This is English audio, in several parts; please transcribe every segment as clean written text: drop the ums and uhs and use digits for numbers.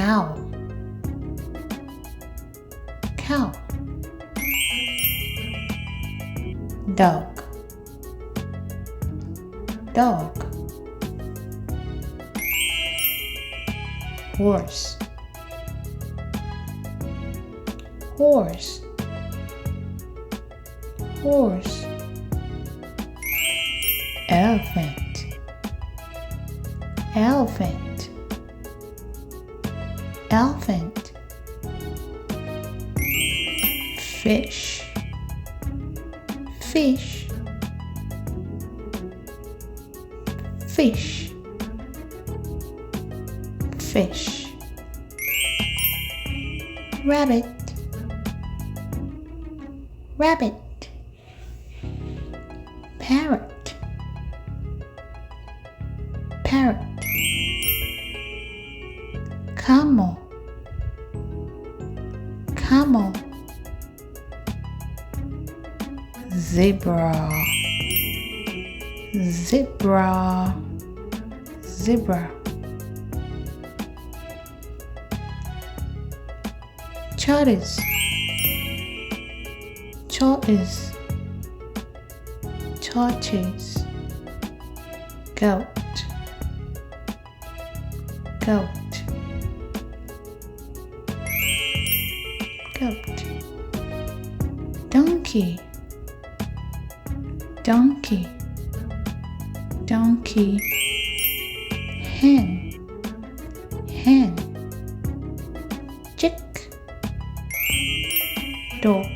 cow, cow. Dog, dog. Horse, horse, horse. Elephant, elephant, elephant. Fish, fish, fish, fish. Rabbit, rabbit. Parrot, parrot. Camel, camel. Zebra, zebra, zebra. Tortoise, tortoise, tortoise. Goat, goat, goat. Donkey, donkey, donkey. Hen, hen. Chick, dog,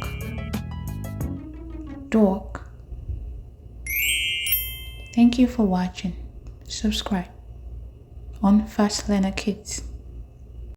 dog. Thank you for watching. Subscribe on Fast Learner Kids.